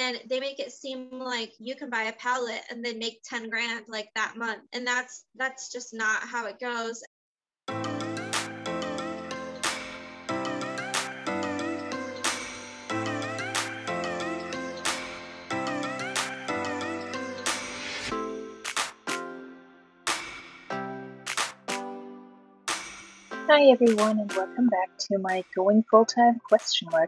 and they make it seem like you can buy a pallet and then make 10 grand like that month. And that's just not how it goes. Hi everyone, and welcome back to my Going Full-Time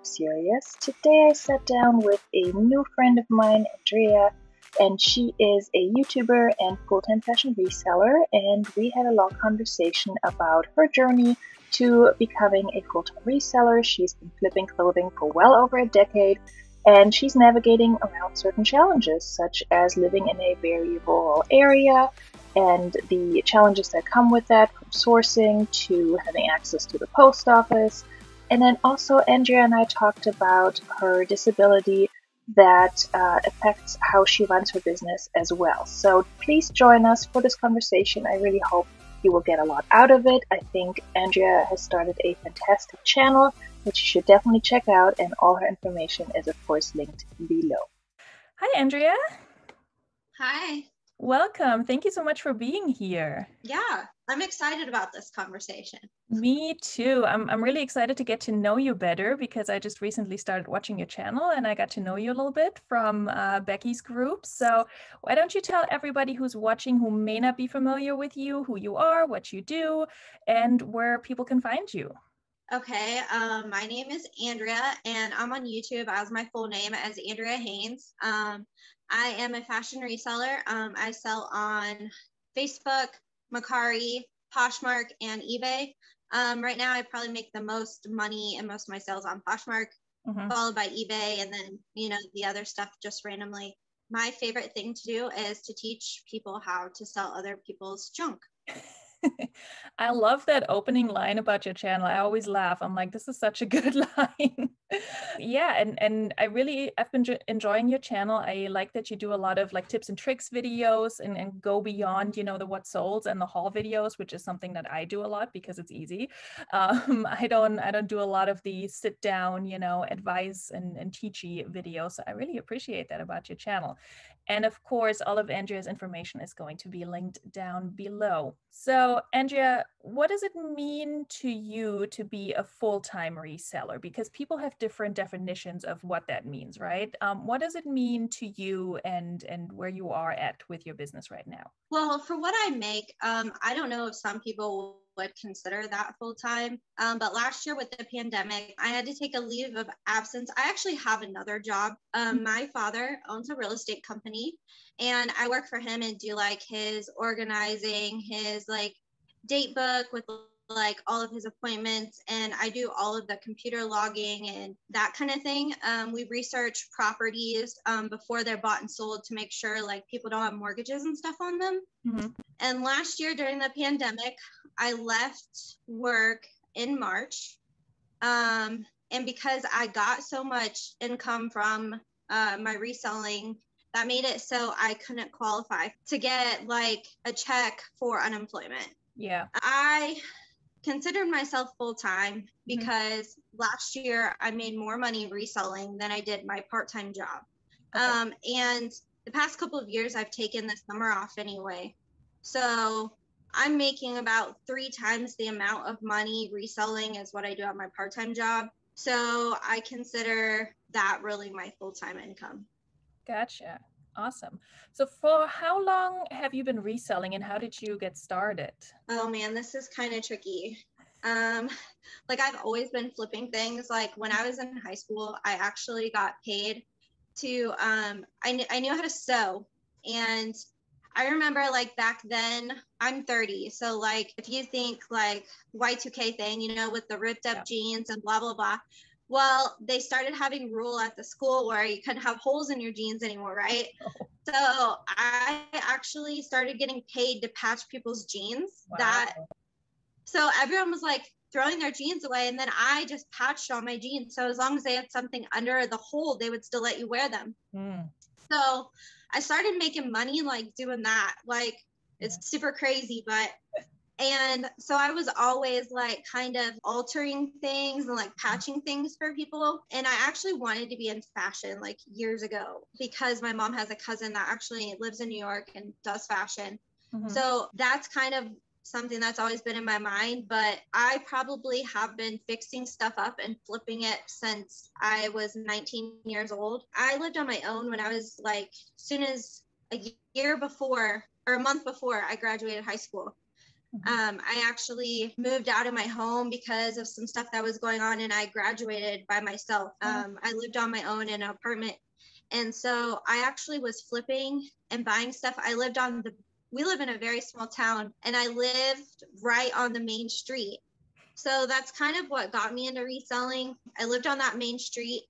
series. Today I sat down with a new friend of mine, Andrea, and she is a YouTuber and full-time fashion reseller, and we had a long conversation about her journey to becoming a full-time reseller. She's been flipping clothing for well over a decade, and she's navigating around certain challenges, such as living in a very rural area, and the challenges that come with that, from sourcing to having access to the post office. And then also Andrea and I talked about her disability that affects how she runs her business as well. So please join us for this conversation. I really hope you will get a lot out of it. I think Andrea has started a fantastic channel, which you should definitely check out, and all her information is of course linked below. Hi, Andrea. Hi. Welcome. Thank you so much for being here. Yeah, I'm excited about this conversation. Me too. I'm really excited to get to know you better because I just recently started watching your channel and I got to know you a little bit from Becky's group. So why don't you tell everybody who's watching who may not be familiar with you, who you are, what you do, and where people can find you. Okay, my name is Andrea and I'm on YouTube as my full name as Andrea Haynes. I am a fashion reseller. I sell on Facebook, Mercari, Poshmark, and eBay. Right now, I probably make the most money and most of my sales on Poshmark, followed by eBay, and then, the other stuff just randomly. My favorite thing to do is to teach people how to sell other people's junk. I love that opening line about your channel. I always laugh. I'm like, this is such a good line. Yeah, and I've been enjoying your channel. I like that you do a lot of like tips and tricks videos and go beyond, the what solds and the haul videos, which is something that I do a lot because it's easy. I don't do a lot of the sit down, advice and teachy videos. So I really appreciate that about your channel. And of course, all of Andrea's information is going to be linked down below. So Andrea, what does it mean to you to be a full-time reseller? Because people have different definitions of what that means, right? What does it mean to you and where you are at with your business right now? Well, for what I make, I don't know if some people would consider that full-time. But last year with the pandemic, I had to take a leave of absence. I actually have another job. My father owns a real estate company and I work for him and do like his organizing, his like date book with like all of his appointments, and I do all of the computer logging and that kind of thing. We research properties before they're bought and sold to make sure like people don't have mortgages and stuff on them. And last year during the pandemic, I left work in March. And because I got so much income from my reselling, that made it so I couldn't qualify to get like a check for unemployment. Yeah. I considered myself full-time because last year I made more money reselling than I did my part-time job. And the past couple of years I've taken the summer off anyway. So I'm making about 3 times the amount of money reselling as what I do at my part-time job. So I consider that really my full-time income. Gotcha. Awesome. So for how long have you been reselling and how did you get started? Oh man, this is kind of tricky. Like I've always been flipping things. Like when I was in high school, I actually got paid to, I knew how to sew. And I remember like back then, I'm 30. So like, if you think like Y2K thing, with the ripped up jeans and blah, blah, blah. Well, they started having rule at the school where you couldn't have holes in your jeans anymore, right? So I actually started getting paid to patch people's jeans. So everyone was like throwing their jeans away, and then I just patched all my jeans. So as long as they had something under the hole, they would still let you wear them. So I started making money like doing that. Like it's super crazy, but And so I was always like kind of altering things and like patching things for people. And I actually wanted to be in fashion like years ago because my mom has a cousin that actually lives in New York and does fashion. So that's kind of something that's always been in my mind, but I probably have been fixing stuff up and flipping it since I was 19 years old. I lived on my own when I was like, soon as a year before or a month before I graduated high school. I actually moved out of my home because of some stuff that was going on, and I graduated by myself. I lived on my own in an apartment. And so I actually was flipping and buying stuff. We live in a very small town, and I lived right on the main street. So that's kind of what got me into reselling. I lived on that main street,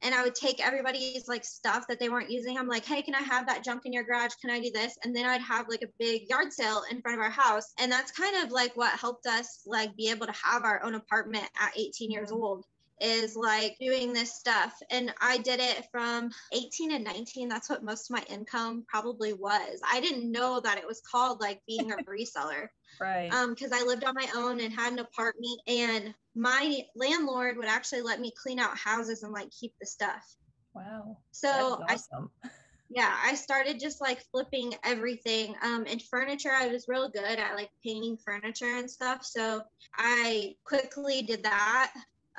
and I would take everybody's like stuff that they weren't using. I'm like, hey, can I have that junk in your garage? Can I do this? And then I'd have like a big yard sale in front of our house. And that's kind of like what helped us like be able to have our own apartment at 18 years old, is like doing this stuff. And I did it from 18 and 19. That's what most of my income probably was. I didn't know that it was called like being a reseller. Right. Because I lived on my own and had an apartment, and my landlord would actually let me clean out houses and like keep the stuff. Wow. So awesome. I started just like flipping everything. And furniture, I was real good at like painting furniture and stuff. So I quickly did that.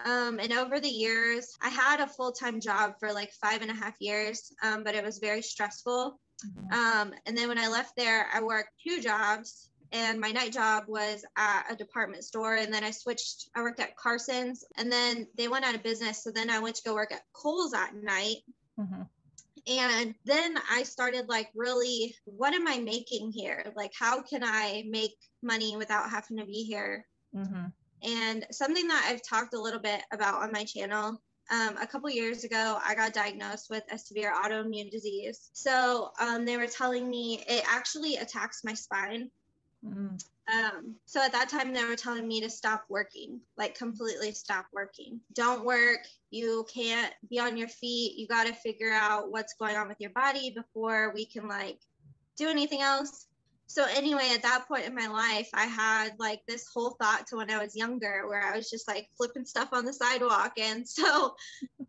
And over the years, I had a full-time job for like 5.5 years, but it was very stressful. And then when I left there, I worked 2 jobs. And my night job was at a department store. And then I worked at Carson's, and then they went out of business. So then I went to go work at Kohl's at night. And then I started like, really, what am I making here? Like, how can I make money without having to be here? And something that I've talked a little bit about on my channel, a couple years ago, I got diagnosed with a severe autoimmune disease. So they were telling me it actually attacks my spine. So at that time, they were telling me to stop working, like completely stop working. Don't work. You can't be on your feet. You got to figure out what's going on with your body before we can like do anything else. So anyway, at that point in my life, I had like this whole thought to when I was younger, where I was just like flipping stuff on the sidewalk. And so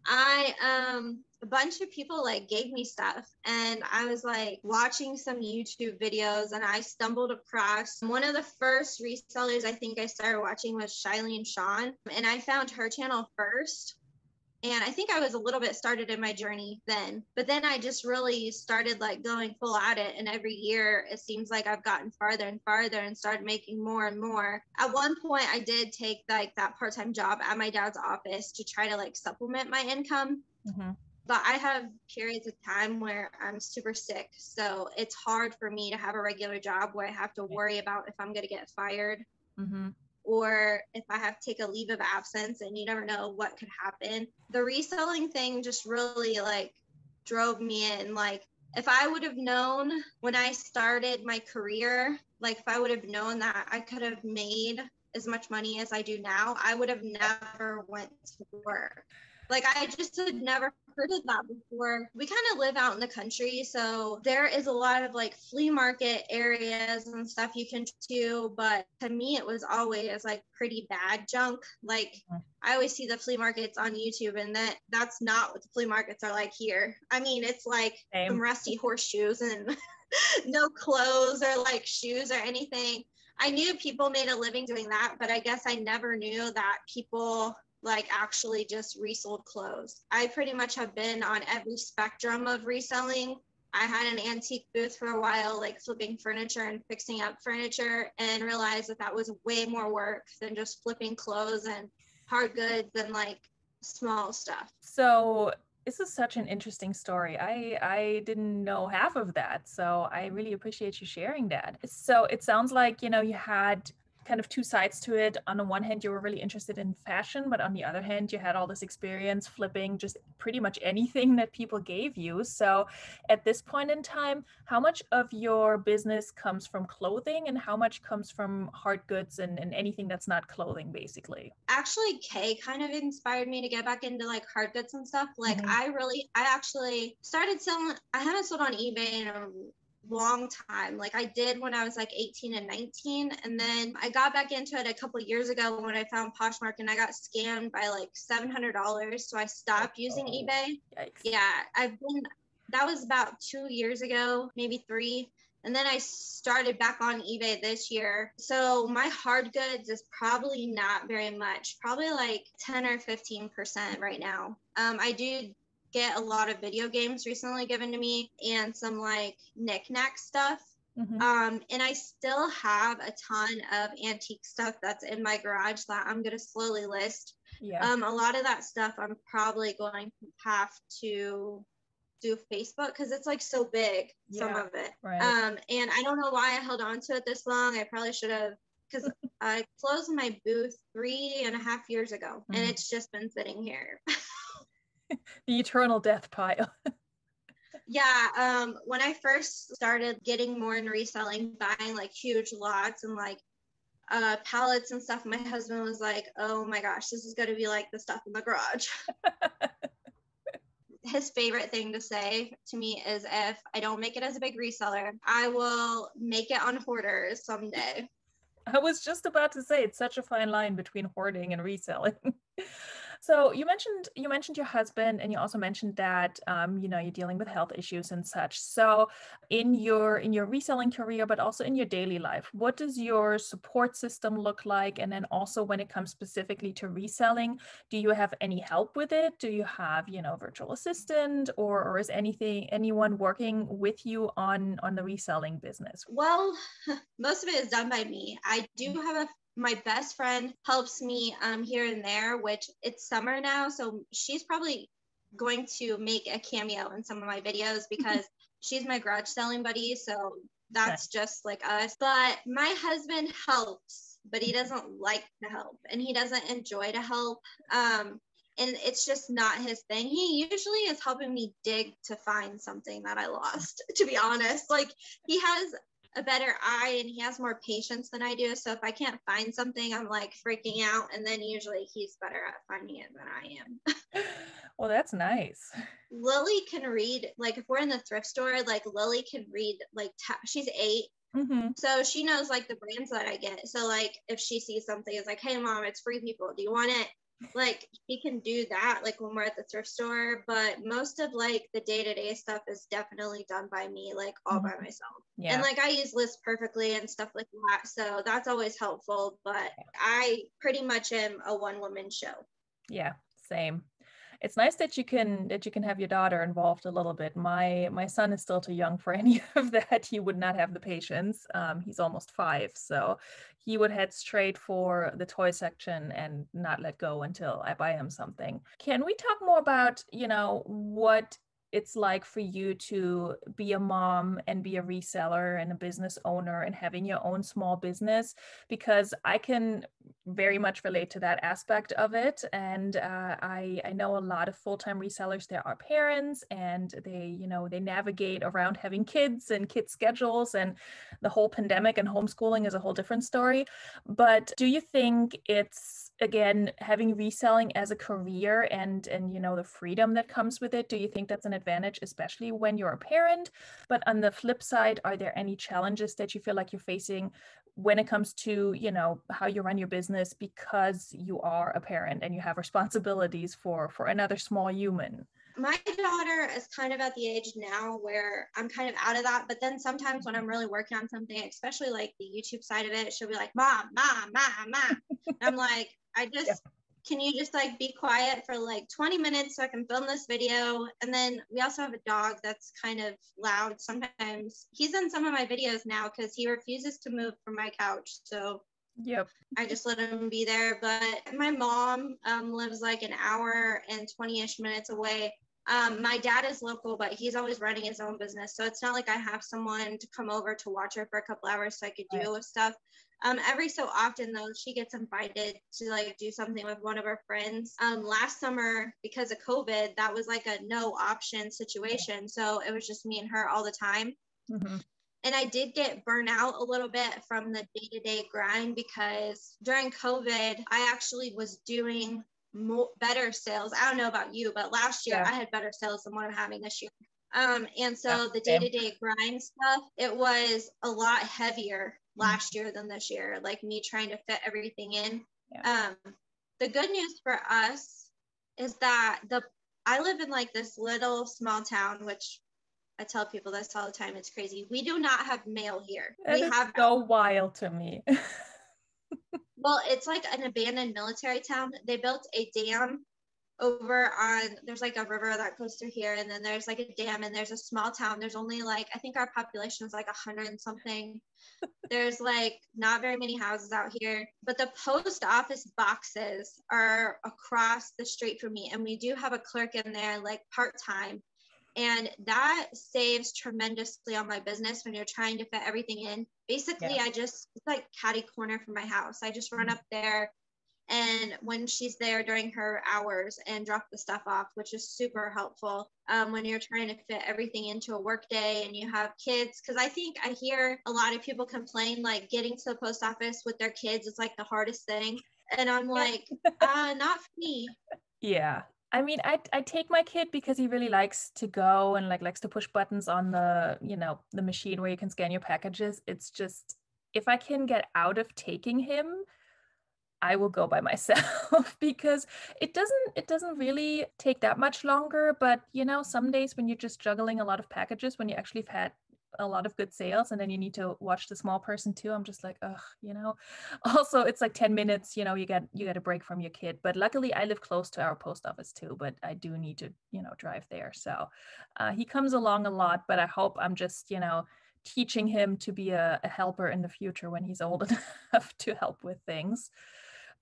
a bunch of people like gave me stuff, and I was like watching some YouTube videos, and I stumbled across one of the first resellers I think I started watching was Shilene Sean, and I found her channel first. And I think I was a little bit started in my journey then, but then I just really started like going full at it. And every year it seems like I've gotten farther and farther and started making more and more. At one point I did take like that part-time job at my dad's office to try to like supplement my income. But I have periods of time where I'm super sick. So it's hard for me to have a regular job where I have to worry about if I'm going to get fired. Or if I have to take a leave of absence, and you never know what could happen. The reselling thing just really like drove me in. Like, if I would have known when I started my career, like if I would have known that I could have made as much money as I do now, I would have never went to work. Like, I just had never heard of that before. We kind of live out in the country, so there is a lot of like flea market areas and stuff you can do, but to me it was always like pretty bad junk. Like, I always see the flea markets on YouTube, and that's not what the flea markets are like here. I mean, it's like some rusty horseshoes and no clothes or like shoes or anything. I knew people made a living doing that, but I guess I never knew that people like actually just resold clothes. I pretty much have been on every spectrum of reselling. I had an antique booth for a while, like flipping furniture and fixing up furniture, and realized that that was way more work than just flipping clothes and hard goods and like small stuff. So this is such an interesting story. I didn't know half of that. So I really appreciate you sharing that. So it sounds like, you had kind of 2 sides to it. On the one hand, you were really interested in fashion, but on the other hand, you had all this experience flipping just pretty much anything that people gave you. So at this point in time, how much of your business comes from clothing and how much comes from hard goods and anything that's not clothing, basically? Actually, Kay kind of inspired me to get back into like hard goods and stuff. Like, I actually started selling, I haven't sold on eBay in long time. Like I did when I was like 18 and 19. And then I got back into it a couple of years ago when I found Poshmark, and I got scammed by like $700. So I stopped using eBay. Yikes. Yeah, that was about 2 years ago, maybe 3. And then I started back on eBay this year. So my hard goods is probably not very much, probably like 10 or 15% right now. I do get a lot of video games recently given to me and some like knick-knack stuff. And I still have a ton of antique stuff that's in my garage that I'm going to slowly list. A lot of that stuff I'm probably going to have to do Facebook because it's like so big, some of it. Right. And I don't know why I held on to it this long. I probably should have, because I closed my booth 3.5 years ago, and it's just been sitting here. The eternal death pile. Yeah. When I first started getting more in reselling, buying like huge lots and like pallets and stuff, my husband was like, oh my gosh, this is going to be like the stuff in the garage. His favorite thing to say to me is, if I don't make it as a big reseller, I will make it on hoarders someday. I was just about to say, it's such a fine line between hoarding and reselling. So you mentioned your husband, and you also mentioned that you're dealing with health issues and such. So in your reselling career, but also in your daily life, what does your support system look like? And then also when it comes specifically to reselling, do you have any help with it? Do you have virtual assistant, or is anyone working with you on the reselling business? Well, most of it is done by me. I do have my best friend helps me here and there, which it's summer now, so she's probably going to make a cameo in some of my videos because she's my garage selling buddy, so that's just like us. But my husband helps, but he doesn't like to help, and he doesn't enjoy to help, and it's just not his thing. He usually is helping me dig to find something that I lost, to be honest. Like, he has a better eye and he has more patience than I do. So if I can't find something, I'm like freaking out. And then usually he's better at finding it than I am. Well, that's nice. Lily can read, like if we're in the thrift store, like Lily can read, like she's 8. So she knows like the brands that I get. So like if she sees something, it's like, hey mom, it's Free People, do you want it? Like he can do that like when we're at the thrift store, but most of like the day-to-day stuff is definitely done by me, like all by myself. And like I use lists perfectly and stuff like that, so that's always helpful, but I pretty much am a one-woman show. Yeah, same. It's nice that you can have your daughter involved a little bit. My son is still too young for any of that. He would not have the patience. He's almost 5, so he would head straight for the toy section and not let go until I buy him something. Can we talk more about, what it's like for you to be a mom and be a reseller and a business owner and having your own small business? Because I can very much relate to that aspect of it. And I know a lot of full-time resellers, there are parents, and they navigate around having kids and kids' schedules, and the whole pandemic and homeschooling is a whole different story. But do you think it's, again, having reselling as a career and the freedom that comes with it, do you think that's an advantage, especially when you're a parent? But on the flip side, are there any challenges that you feel like you're facing when it comes to, how you run your business because you are a parent and you have responsibilities for another small human? My daughter is kind of at the age now where I'm kind of out of that. But then sometimes when I'm really working on something, especially like the YouTube side of it, she'll be like, Mom. I'm like, can you just like be quiet for like 20 minutes so I can film this video? And then we also have a dog that's kind of loud. Sometimes he's in some of my videos now because he refuses to move from my couch. So I just let him be there. But my mom lives like an hour and 20-ish minutes away. My dad is local, but he's always running his own business. So it's not like I have someone to come over to watch her for a couple hours so I could deal with stuff. Every so often though, she gets invited to like do something with one of her friends. Last summer, because of COVID, that was like a no option situation. So it was just me and her all the time. And I did get burnt out a little bit from the day-to-day grind because during COVID, I actually was doing better sales. I don't know about you, but last year I had better sales than what I'm having this year. And so the day-to-day grind stuff, it was a lot heavier last year than this year, like me trying to fit everything in. The good news for us is that I live in like this little small town, which I tell people this all the time. It's crazy. We do not have mail here. That we is have so wild to me. Well, it's like an abandoned military town. They built a dam over on, there's like a river that goes through here, and then there's like a dam, and there's a small town. There's only like, I think our population is like 100 and something. There's like not very many houses out here, but the post office boxes are across the street from me, and we do have a clerk in there like part-time, and that saves tremendously on my business when you're trying to fit everything in. Basically, it's like catty corner from my house. I just run up there, and when she's there during her hours, and drop the stuff off, which is super helpful when you're trying to fit everything into a work day and you have kids. Because I hear a lot of people complain like getting to the post office with their kids is like the hardest thing. And I'm like, not for me. Yeah. I mean, I take my kid because he really likes to go and like likes to push buttons on the, the machine where you can scan your packages. It's just, if I can get out of taking him, I will go by myself because it doesn't really take that much longer. But some days when you're just juggling a lot of packages, when you actually have had a lot of good sales and then you need to watch the small person too, I'm just like, also it's like 10 minutes, you get a break from your kid. But luckily I live close to our post office too, but I do need to drive there. So he comes along a lot, but I hope I'm just teaching him to be a helper in the future when he's old enough to help with things.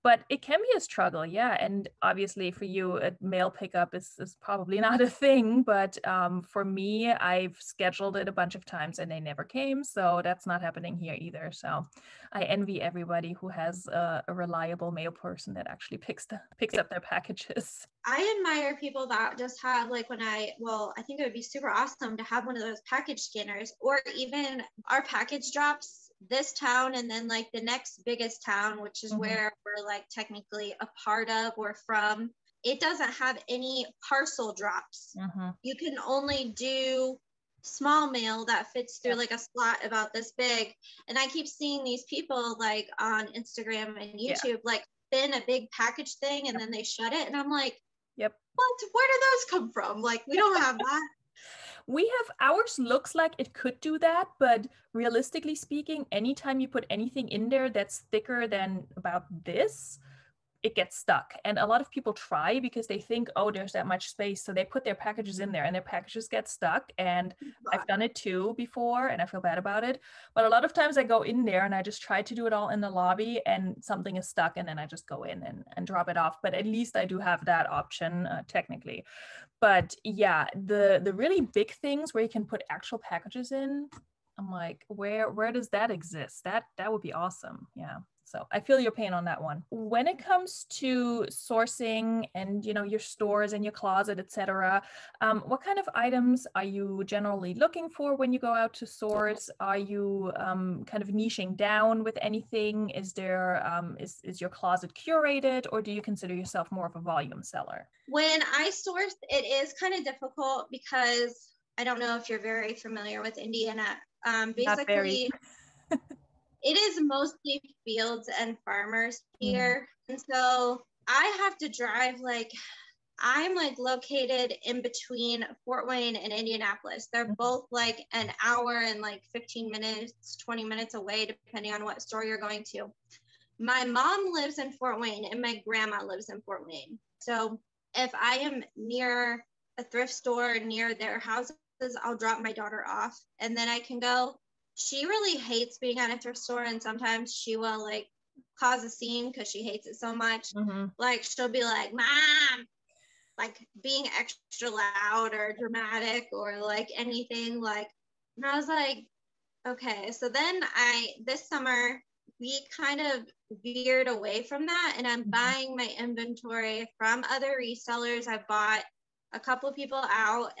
But it can be a struggle, yeah. And obviously for you, a mail pickup is probably not a thing. But for me, I've scheduled it a bunch of times and they never came. So that's not happening here either. So I envy everybody who has a reliable mail person that actually picks up their packages. I admire people that just have like I think it would be super awesome to have one of those package scanners, or even our package drops this town and then like the next biggest town, which is where we're like technically a part of or from. It doesn't have any parcel drops. You can only do small mail that fits through like a slot about this big. And I keep seeing these people like on Instagram and YouTube like spin a big package thing and then they shut it, and I'm like, where do those come from? Like, we don't have that. We have, ours looks like it could do that, but realistically speaking, anytime you put anything in there that's thicker than about this, it gets stuck. And a lot of people try because they think, oh, there's that much space. So they put their packages in there and their packages get stuck. And I've done it too before and I feel bad about it. But a lot of times I go in there and I just try to do it all in the lobby and something is stuck and then I just go in and drop it off. But at least I do have that option technically. But yeah, the really big things where you can put actual packages in, I'm like, where does that exist? That would be awesome. Yeah. So I feel your pain on that one. When it comes to sourcing and, your stores and your closet, etc., what kind of items are you generally looking for when you go out to source? Are you kind of niching down with anything? Is there, is your closet curated, or do you consider yourself more of a volume seller? When I source, it is kind of difficult because I don't know if you're very familiar with Indiana. Basically, it is mostly fields and farmers here. And so I have to drive I'm located in between Fort Wayne and Indianapolis. They're both like an hour and 15 minutes, 20 minutes away, depending on what store you're going to. My mom lives in Fort Wayne and my grandma lives in Fort Wayne. So if I am near a thrift store near their houses, I'll drop my daughter off and then I can go. She really hates being at a thrift store, and sometimes she will cause a scene because she hates it so much. She'll be like, "Mom," being extra loud or dramatic or anything and I was like, okay. So then this summer we kind of veered away from that, and I'm buying my inventory from other resellers. I bought a couple of people out,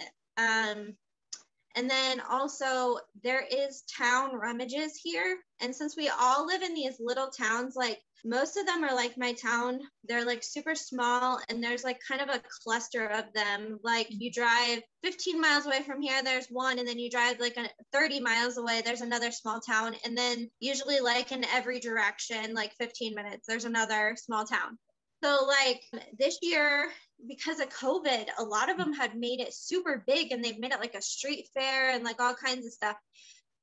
And then also there is town rummages here. And since we all live in these little towns, like most of them are like my town, they're like super small and there's like kind of a cluster of them. Like you drive 15 miles away from here, there's one, and then you drive like 30 miles away, there's another small town. And then usually like in every direction, like 15 minutes, there's another small town. So like this year, because of COVID, a lot of them had made it super big and they've made it like a street fair and like all kinds of stuff.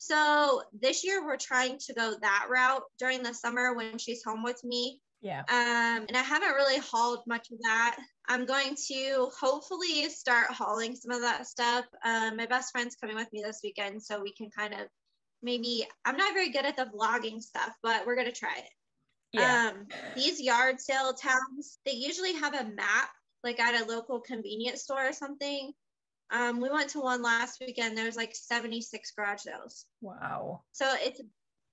So this year we're trying to go that route during the summer when she's home with me. Yeah. And I haven't really hauled much of that. I'm going to hopefully start hauling some of that stuff. My best friend's coming with me this weekend, so we can kind of maybe, I'm not very good at the vlogging stuff, but we're going to try it. Yeah. These yard sale towns, they usually have a map like at a local convenience store or something. We went to one last weekend. There was like 76 garage sales. Wow. So it's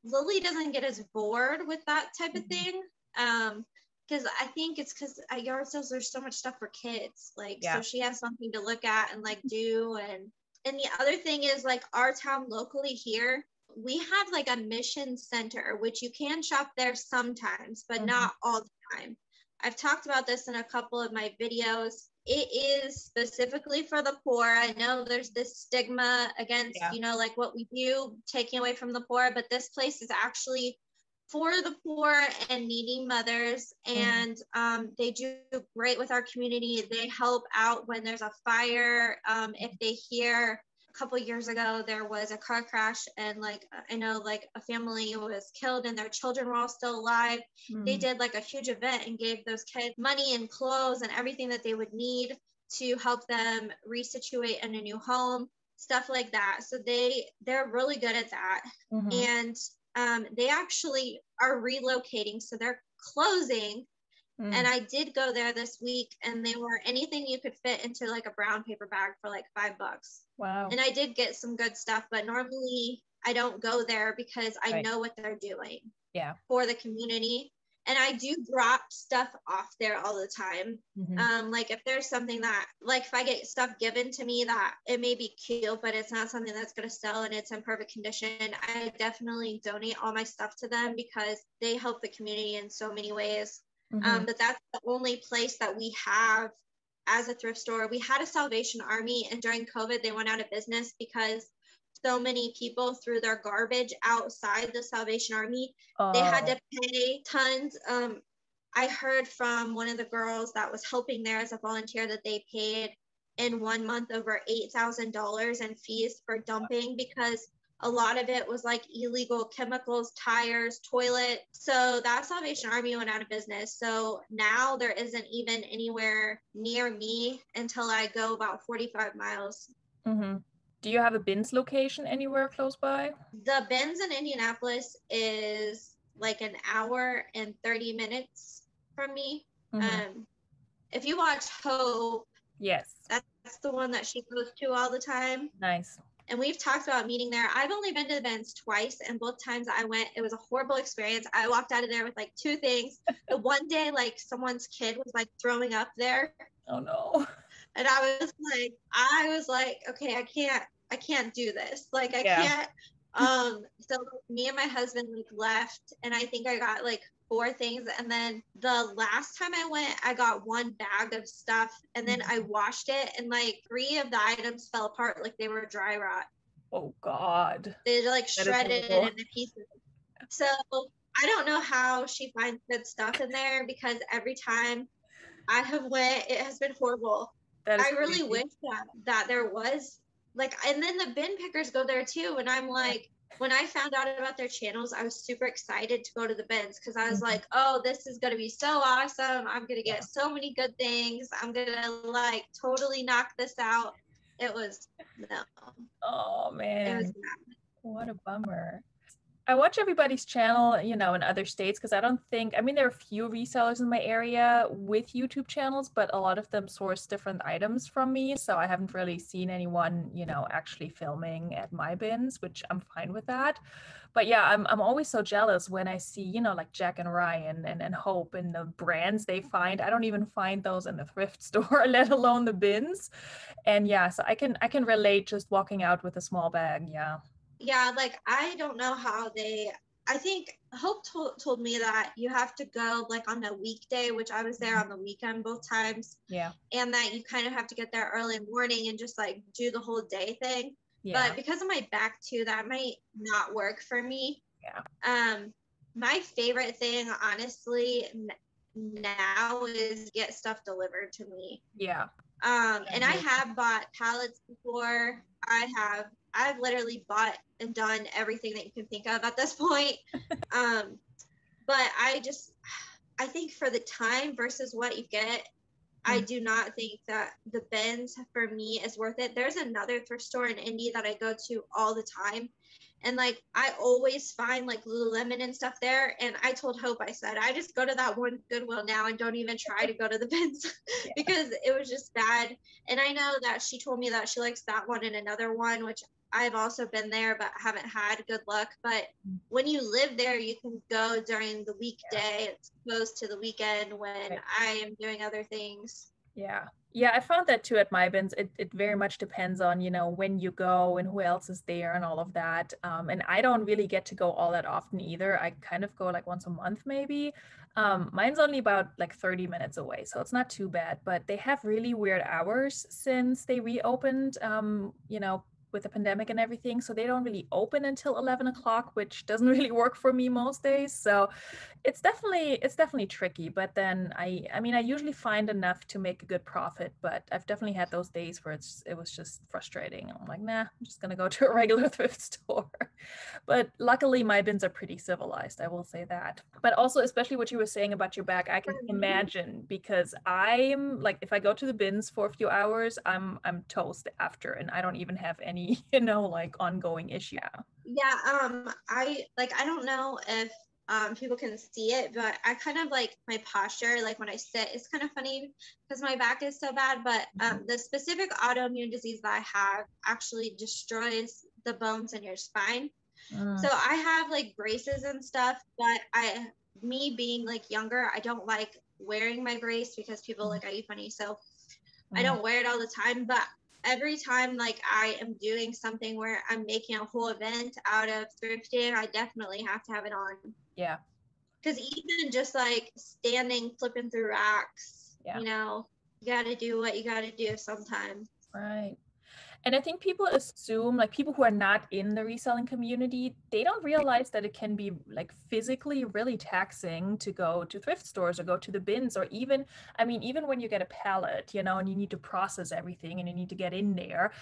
Lily doesn't get as bored with that type of thing. Because I think it's because at yard sales there's so much stuff for kids. Like so she has something to look at and like do. And the other thing is like our town locally here, we have like a mission center, which you can shop there sometimes, but not all the time. I've talked about this in a couple of my videos. It is specifically for the poor. I know there's this stigma against, you know, like what we do, taking away from the poor, but this place is actually for the poor and needy mothers. And they do great with our community. They help out when there's a fire. If they hear, a couple of years ago there was a car crash and like I know like a family was killed and their children were all still alive. They did like a huge event and gave those kids money and clothes and everything that they would need to help them resituate in a new home, stuff like that. So they're really good at that. And they actually are relocating, so they're closing. And I did go there this week and they were anything you could fit into like a brown paper bag for like $5. Wow. And I did get some good stuff, but normally I don't go there because I know what they're doing for the community. And I do drop stuff off there all the time. Like if there's something that, like if I get stuff given to me that it may be cute, but it's not something that's going to sell and it's in perfect condition, I definitely donate all my stuff to them because they help the community in so many ways. But that's the only place that we have as a thrift store. We had a Salvation Army, and during COVID, they went out of business because so many people threw their garbage outside the Salvation Army. They had to pay tons. I heard from one of the girls that was helping there as a volunteer that they paid in 1 month over $8,000 in fees for dumping because a lot of it was like illegal chemicals, tires, toilet. So that Salvation Army went out of business. So now there isn't even anywhere near me until I go about 45 miles. Do you have a bins location anywhere close by? The bins in Indianapolis is like an hour and 30 minutes from me. If you watch Hope, that's the one that she goes to all the time. Nice. And we've talked about meeting there. I've only been to the bins twice, and both times I went, it was a horrible experience. I walked out of there with like 2 things. The one day, like someone's kid was like throwing up there. Oh no. And I was like, okay, I can't do this. Like I can't. So me and my husband like left, and I think I got like 4 things. And then the last time I went, I got 1 bag of stuff, and then I washed it, and like 3 of the items fell apart like they were dry rot. Oh God. They like shredded it into pieces. So I don't know how she finds good stuff in there because every time I have went, it has been horrible. I really wish that there was like, and then the bin pickers go there too. And I'm like, when I found out about their channels, I was super excited to go to the bins because I was like, oh, this is going to be so awesome. I'm going to get so many good things. I'm going to like totally knock this out. It was no. Oh man. It was not. What a bummer. I watch everybody's channel, you know, in other states, because I don't think, I mean, there are a few resellers in my area with YouTube channels, but a lot of them source different items from me. So I haven't really seen anyone, you know, actually filming at my bins, which I'm fine with that. But yeah, I'm always so jealous when I see, you know, like Jack and Ryan and Hope and the brands they find. I don't even find those in the thrift store, let alone the bins. And yeah, so I can relate just walking out with a small bag. Yeah. Yeah, like I don't know how they, I think Hope told me that you have to go like on a weekday, which I was there on the weekend both times. Yeah. And that you kind of have to get there early morning and just like do the whole day thing. Yeah. But because of my back too, that might not work for me. Yeah. My favorite thing, honestly, now is get stuff delivered to me. Yeah. And I have bought pallets before. I've literally bought and done everything that you can think of at this point. But I think for the time versus what you get, I do not think that the bins for me is worth it. There's another thrift store in Indy that I go to all the time. And like, I always find like Lululemon and stuff there. And I told Hope, I said, I just go to that one Goodwill now and don't even try to go to the bins because it was just bad. And I know that she told me that she likes that one and another one, which I've also been there, but haven't had good luck. But when you live there, you can go during the weekday. It's opposed to the weekend when I am doing other things. Yeah. Yeah, I found that too at my bins. It very much depends on, you know, when you go and who else is there and all of that. And I don't really get to go all that often either. I kind of go like once a month maybe. Mine's only about like 30 minutes away, so it's not too bad. But they have really weird hours since they reopened, you know, with the pandemic and everything. So they don't really open until 11 o'clock, which doesn't really work for me most days. So it's definitely tricky, but then I mean, I usually find enough to make a good profit, but I've definitely had those days where it was just frustrating. I'm like, nah, I'm just gonna go to a regular thrift store. But luckily my bins are pretty civilized, I will say that. But also, especially what you were saying about your back, I can imagine, because I'm like, if I go to the bins for a few hours, I'm toast after, and I don't even have any, you know, like ongoing issue. Yeah, I don't know if people can see it, but I kind of like my posture, like when I sit, it's kind of funny because my back is so bad, but the specific autoimmune disease that I have actually destroys the bones in your spine. So I have like braces and stuff, but me being like younger, I don't like wearing my brace because people like, are you funny? So I don't wear it all the time, but every time like I am doing something where I'm making a whole event out of thrifting, I definitely have to have it on. Yeah. Because even just like standing, flipping through racks, you know, you got to do what you got to do sometimes. Right. And I think people assume, like people who are not in the reselling community, they don't realize that it can be like physically really taxing to go to thrift stores or go to the bins, or even, I mean, even when you get a pallet, you know, and you need to process everything and you need to get in there,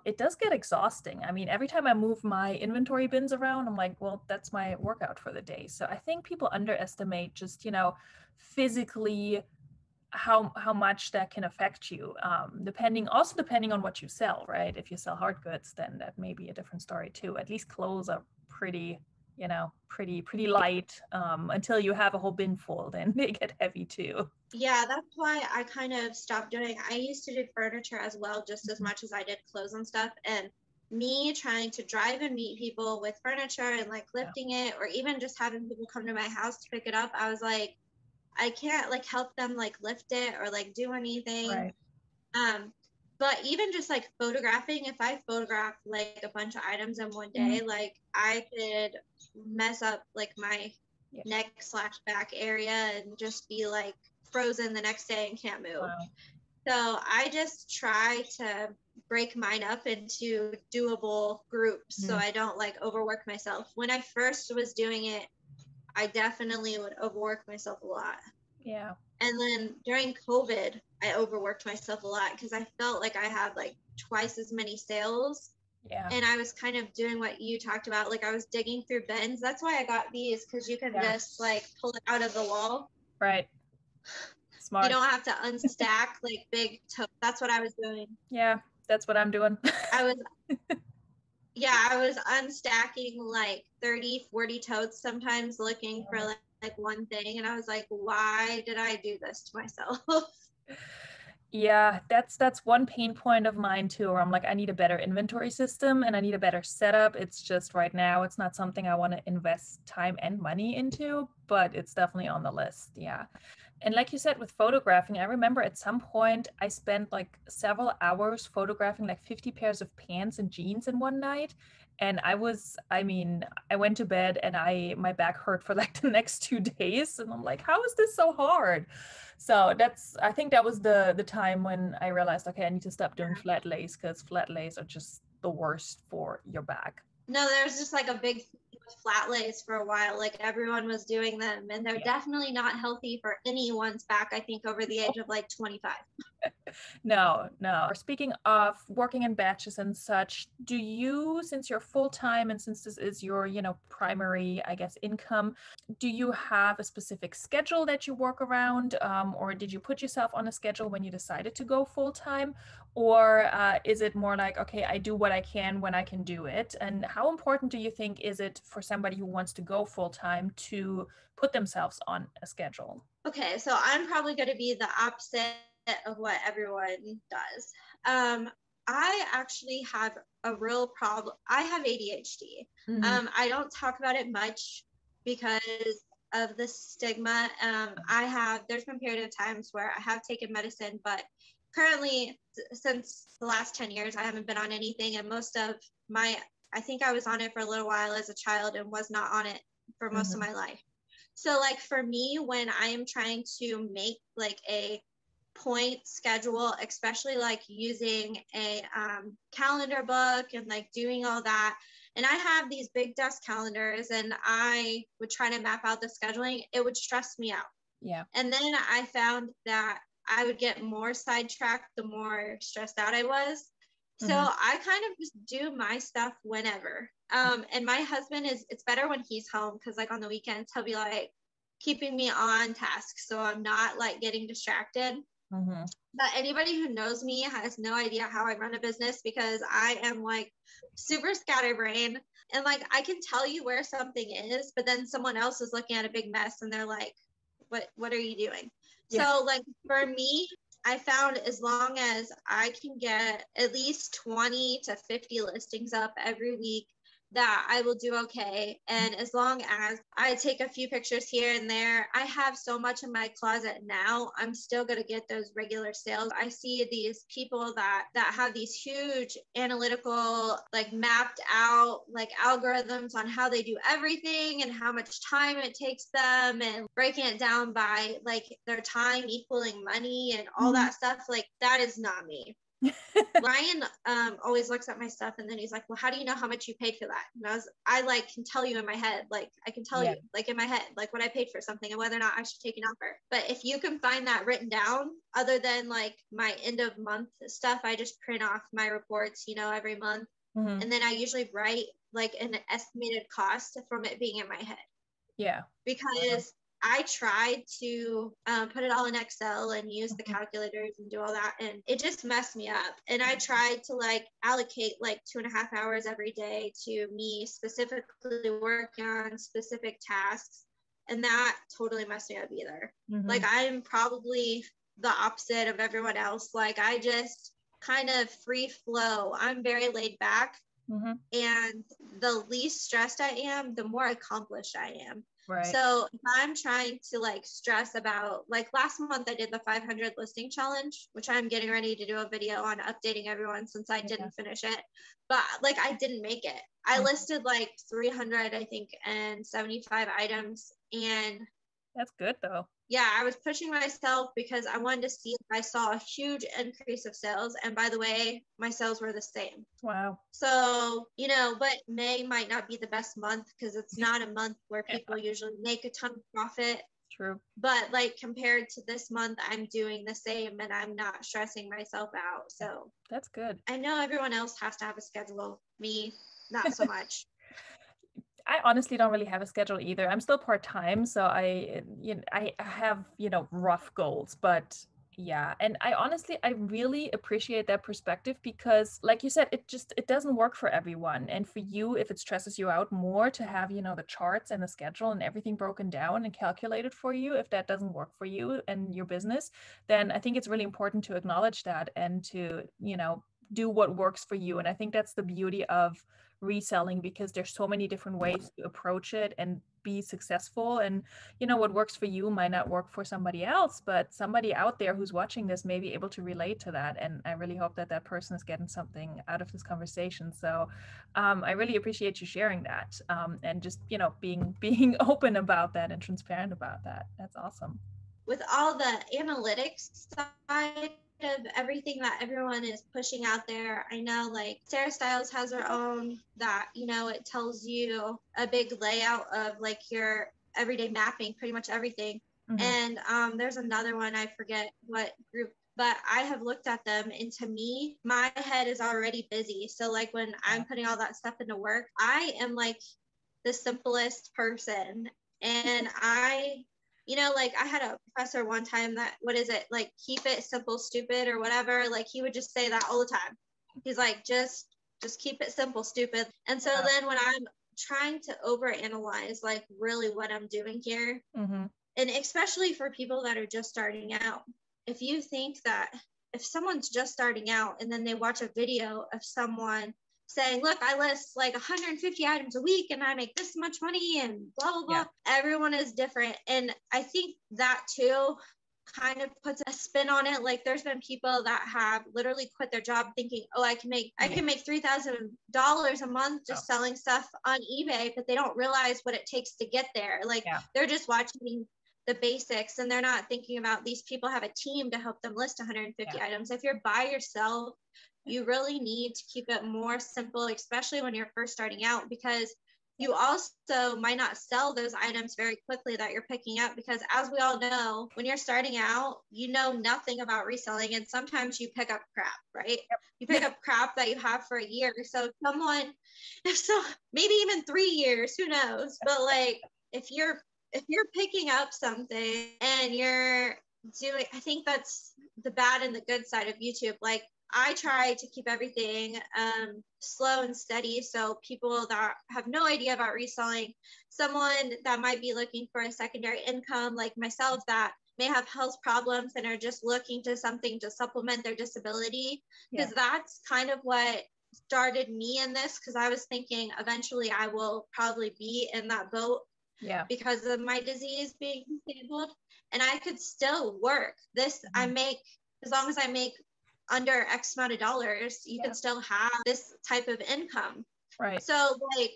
it does get exhausting. I mean, every time I move my inventory bins around, I'm like, well, that's my workout for the day. So I think people underestimate just, you know, physically how much that can affect you, depending on what you sell, right? If you sell hard goods, then that may be a different story too. At least clothes are pretty, you know, pretty light, until you have a whole bin full, then they get heavy too. Yeah, that's why I kind of stopped doing. I used to do furniture as well, just as much as I did clothes and stuff. And me trying to drive and meet people with furniture and like lifting it, or even just having people come to my house to pick it up, I was like, I can't like help them like lift it or like do anything. Right. But even just like photographing, if I photograph like a bunch of items in one day, like I could mess up like my neck/back area and just be like frozen the next day and can't move. Wow. So I just try to break mine up into doable groups so I don't like overwork myself. When I first was doing it, I definitely would overwork myself a lot. Yeah. And then during COVID, I overworked myself a lot because I felt like I had like twice as many sales. Yeah. And I was kind of doing what you talked about. Like I was digging through bins. That's why I got these, because you can just like pull it out of the wall. Right. Smart. You don't have to unstack like big totes. That's what I was doing. Yeah, that's what I'm doing. Yeah, I was unstacking like 30, 40 totes sometimes looking for like one thing. And I was like, why did I do this to myself? Yeah, that's one pain point of mine too, where I'm like, I need a better inventory system and I need a better setup. It's just right now, it's not something I want to invest time and money into, but it's definitely on the list. Yeah. And like you said, with photographing, I remember at some point I spent like several hours photographing like 50 pairs of pants and jeans in one night. And I went to bed and my back hurt for like the next 2 days. And I'm like, how is this so hard? So I think that was the time when I realized, okay, I need to stop doing flat lays because flat lays are just the worst for your back. No, there's just like a big thing with flat lays for a while. Like everyone was doing them, and they're definitely not healthy for anyone's back, I think, over the age of like 25. No. Speaking of working in batches and such, do you, since you're full-time and since this is your, primary, I guess, income, do you have a specific schedule that you work around? Or did you put yourself on a schedule when you decided to go full-time? Or is it more like, okay, I do what I can when I can do it? And how important do you think is it for somebody who wants to go full-time to put themselves on a schedule? Okay, so I'm probably going to be the opposite of what everyone does. I actually have a real problem. I have ADHD. Mm-hmm. I don't talk about it much because of the stigma. There's been period of times where I have taken medicine, but currently, since the last 10 years, I haven't been on anything. And I think I was on it for a little while as a child and was not on it for most of my life. So like for me, when I am trying to make like a point schedule, especially like using a calendar book and like doing all that, and I have these big desk calendars and I would try to map out the scheduling, it would stress me out. Yeah. And then I found that I would get more sidetracked the more stressed out I was. So I kind of just do my stuff whenever. And my husband it's better when he's home because like on the weekends, he'll be like keeping me on task. So I'm not like getting distracted. But anybody who knows me has no idea how I run a business because I am like super scatterbrained and like I can tell you where something is, but then someone else is looking at a big mess and they're like, what are you doing? Yeah. So like for me, I found as long as I can get at least 20 to 50 listings up every week, that I will do okay. And as long as I take a few pictures here and there, I have so much in my closet now, I'm still going to get those regular sales. I see these people that have these huge analytical, like mapped out like algorithms on how they do everything and how much time it takes them and breaking it down by like their time equaling money and all that stuff. Like that is not me. Ryan always looks at my stuff and then he's like, well, how do you know how much you paid for that? And I like can tell you in my head, like I can tell you like in my head, like what I paid for something and whether or not I should take an offer. But if you can find that written down, other than like my end of month stuff, I just print off my reports, every month. And then I usually write like an estimated cost from it being in my head. Yeah. Because I tried to put it all in Excel and use the calculators and do all that, and it just messed me up. And I tried to like allocate like 2.5 hours every day to me specifically working on specific tasks, and that totally messed me up either. Like I'm probably the opposite of everyone else. Like I just kind of free flow. I'm very laid back, and the least stressed I am, the more accomplished I am. Right. So if I'm trying to like stress about, like last month I did the 500 listing challenge, which I'm getting ready to do a video on updating everyone since I didn't finish it, but like I didn't make it. I listed like 300, I think, and 75 items. And that's good though. Yeah, I was pushing myself because I wanted to see if I saw a huge increase of sales. And by the way, my sales were the same. Wow. So, but May might not be the best month because it's not a month where people usually make a ton of profit. True. But like compared to this month, I'm doing the same and I'm not stressing myself out. So that's good. I know everyone else has to have a schedule. Me, not so much. I honestly don't really have a schedule either. I'm still part-time, so I have, rough goals, but Yeah. And I really appreciate that perspective because like you said, it doesn't work for everyone. And for you, if it stresses you out more to have, the charts and the schedule and everything broken down and calculated for you, if that doesn't work for you and your business, then I think it's really important to acknowledge that and to, do what works for you. And I think that's the beauty of reselling because there's so many different ways to approach it and be successful. And what works for you might not work for somebody else, but somebody out there who's watching this may be able to relate to that. And I really hope that that person is getting something out of this conversation. So I really appreciate you sharing that, and just being open about that and transparent about that. That's awesome. With all the analytics side of everything that everyone is pushing out there, I know like Sarah Styles has her own that, it tells you a big layout of like your everyday mapping, pretty much everything. Mm-hmm. And there's another one, I forget what group, but I have looked at them, and to me, my head is already busy. So like when I'm putting all that stuff into work, I am like the simplest person. And like I had a professor one time that, what is it? Like, keep it simple, stupid, or whatever. Like he would just say that all the time. He's like, just keep it simple, stupid. And so then when I'm trying to overanalyze like really what I'm doing here, mm-hmm. and especially for people that are just starting out, if you think that if someone's just starting out and then they watch a video of someone saying, look, I list like 150 items a week and I make this much money and blah, blah, blah. Yeah. Everyone is different. And I think that too kind of puts a spin on it. Like there's been people that have literally quit their job thinking, oh, I can make $3,000 a month just selling stuff on eBay, but they don't realize what it takes to get there. Like they're just watching the basics and they're not thinking about these people have a team to help them list 150 items. If you're by yourself, you really need to keep it more simple, especially when you're first starting out, because you also might not sell those items very quickly that you're picking up, because as we all know, when you're starting out, you know nothing about reselling, and sometimes you pick up crap, right? Yep. You pick up crap that you have for a year. So maybe even 3 years, who knows? But like, if you're picking up something and you're doing, I think that's the bad and the good side of YouTube. Like, I try to keep everything slow and steady. So people that have no idea about reselling, someone that might be looking for a secondary income like myself that may have health problems and are just looking to something to supplement their disability, because that's kind of what started me in this, because I was thinking eventually I will probably be in that boat because of my disease being disabled, and I could still work this. I make, as long as I make under X amount of dollars, you can still have this type of income. Right. So like,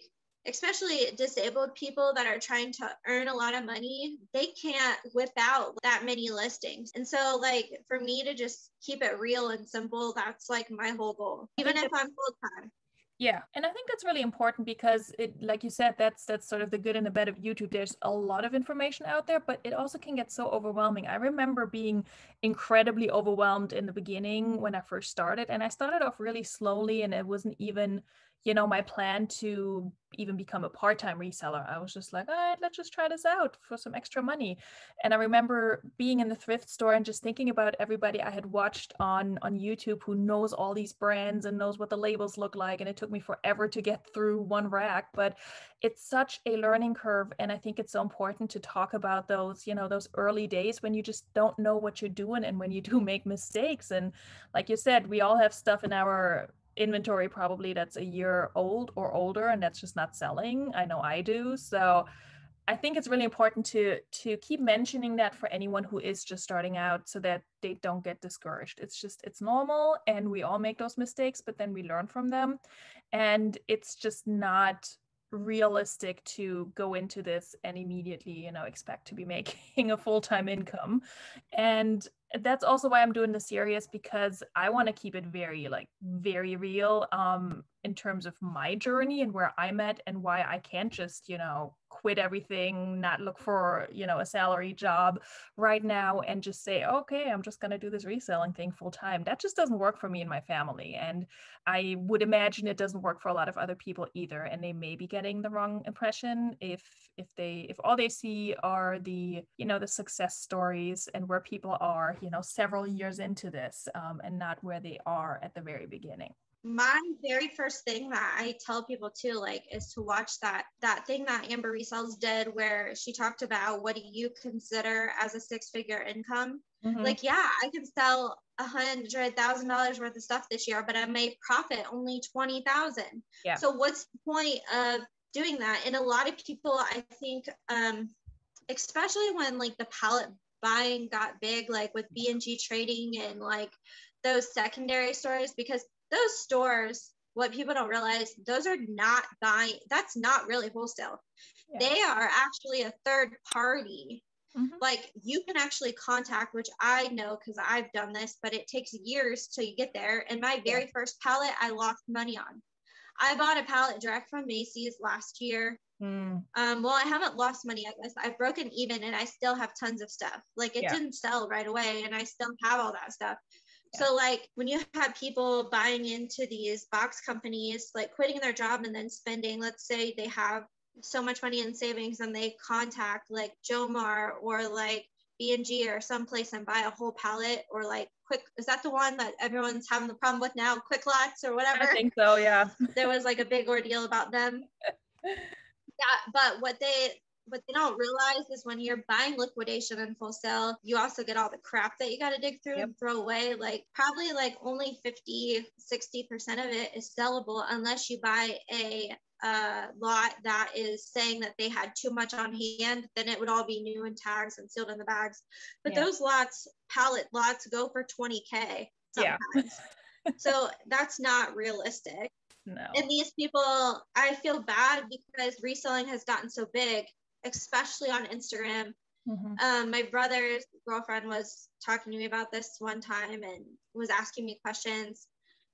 especially disabled people that are trying to earn a lot of money, they can't whip out that many listings. And so like, for me to just keep it real and simple, that's like my whole goal, even if I'm full-time. Yeah. And I think that's really important because it, like you said, that's sort of the good and the bad of YouTube. There's a lot of information out there, but it also can get so overwhelming. I remember being incredibly overwhelmed in the beginning when I first started, and I started off really slowly, and it wasn't even, my plan to even become a part-time reseller. I was just like, all right, let's just try this out for some extra money. And I remember being in the thrift store and just thinking about everybody I had watched on YouTube who knows all these brands and knows what the labels look like. And it took me forever to get through one rack, but it's such a learning curve. And I think it's so important to talk about those, those early days when you just don't know what you're doing and when you do make mistakes. And like you said, we all have stuff in our inventory probably that's a year old or older, and that's just not selling. I know I do. So I think it's really important to keep mentioning that for anyone who is just starting out, so that they don't get discouraged. It's normal, and we all make those mistakes, but then we learn from them. And it's just not realistic to go into this and immediately, expect to be making a full-time income. And that's also why I'm doing the series, because I want to keep it very in terms of my journey and where I'm at, and why I can't just, quit everything, not look for, a salary job right now and just say, okay, I'm just going to do this reselling thing full time. That just doesn't work for me and my family. And I would imagine it doesn't work for a lot of other people either. And they may be getting the wrong impression if all they see are the success stories and where people are, several years into this, and not where they are at the very beginning. My very first thing that I tell people too, like, is to watch that thing that Amber Resells did, where she talked about what do you consider as a 6-figure income. Mm-hmm. Like, yeah, I can sell $100,000 worth of stuff this year, but I may profit only 20,000. Yeah. So what's the point of doing that? And a lot of people, I think, especially when like the pallet buying got big, like with B&G trading and like those secondary stores, because those stores, what people don't realize, those are not buying, that's not really wholesale. Yeah. They are actually a third party. Mm-hmm. Like you can actually contact, which I know because I've done this, but it takes years till you get there. And my very first pallet, I lost money on. I bought a pallet direct from Macy's last year. Well, I haven't lost money, I guess. I've broken even and I still have tons of stuff. Like it didn't sell right away and I still have all that stuff. Yeah. So like when you have people buying into these box companies, like quitting their job and then spending, let's say they have so much money in savings and they contact like Jomar or like B&G or someplace and buy a whole pallet, or like Quick, is that the one that everyone's having the problem with now? Quick Lots or whatever. I think so, yeah. There was like a big ordeal about them. Yeah, but what they don't realize is when you're buying liquidation and full sale, you also get all the crap that you got to dig through and throw away. Like probably like only 50-60% of it is sellable unless you buy a lot that is saying that they had too much on hand. Then it would all be new and tags and sealed in the bags. But those pallet lots go for $20,000 sometimes. So that's not realistic. No. And these people, I feel bad because reselling has gotten so big, especially on Instagram. Mm-hmm. My brother's girlfriend was talking to me about this one time and was asking me questions,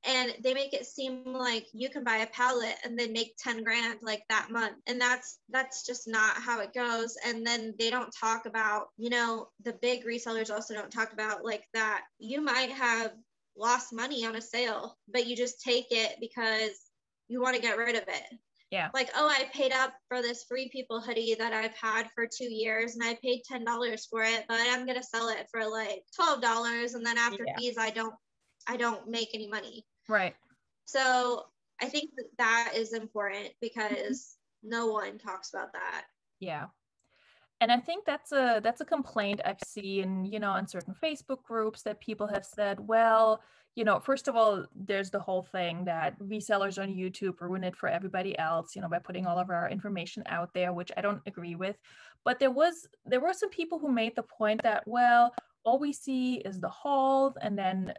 and they make it seem like you can buy a pallet and then make 10 grand like that month. And that's just not how it goes. And then they don't talk about, the big resellers also don't talk about like that. You might have lost money on a sale, but you just take it because you want to get rid of it. Yeah. Like, oh, I paid up for this Free People hoodie that I've had for 2 years and I paid $10 for it, but I'm going to sell it for like $12. And then after fees, I don't make any money. Right. So I think that is important because no one talks about that. Yeah. And I think that's a complaint I've seen, in certain Facebook groups that people have said, well, first of all, there's the whole thing that resellers on YouTube ruin it for everybody else, by putting all of our information out there, which I don't agree with. But there were some people who made the point that, well, all we see is the haul. And then,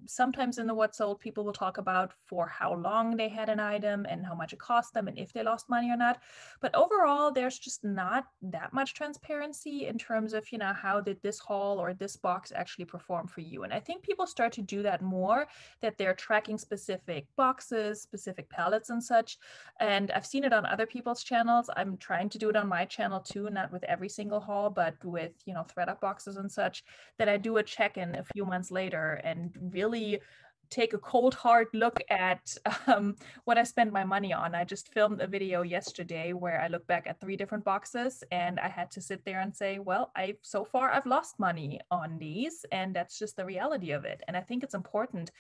sometimes in the What Sold, people will talk about for how long they had an item and how much it cost them and if they lost money or not. But overall, there's just not that much transparency in terms of, how did this haul or this box actually perform for you? And I think people start to do that more, that they're tracking specific boxes, specific pallets and such. And I've seen it on other people's channels. I'm trying to do it on my channel too, not with every single haul, but with, ThredUp boxes and such, that I do a check-in a few months later and really take a cold hard look at what I spend my money on. I just filmed a video yesterday where I look back at 3 different boxes and I had to sit there and say, well, so far I've lost money on these, and that's just the reality of it. And I think it's important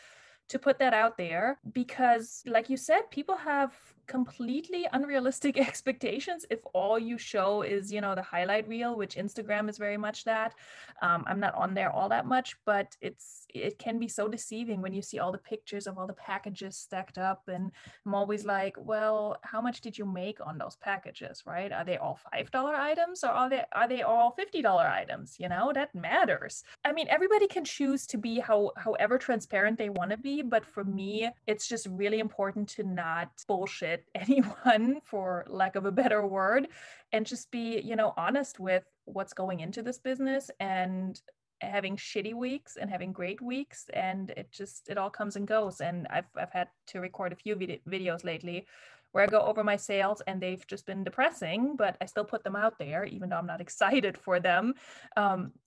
to put that out there because, like you said, people have completely unrealistic expectations if all you show is, the highlight reel, which Instagram is very much that. I'm not on there all that much, but it can be so deceiving when you see all the pictures of all the packages stacked up. And I'm always like, well, how much did you make on those packages, right? Are they all $5 items or are they all $50 items? That matters. I mean, everybody can choose to be however transparent they want to be, but for me, it's just really important to not bullshit anyone, for lack of a better word, and just be, honest with what's going into this business, and having shitty weeks and having great weeks, and it all comes and goes. And I've had to record a few videos lately where I go over my sales and they've just been depressing, but I still put them out there, even though I'm not excited for them,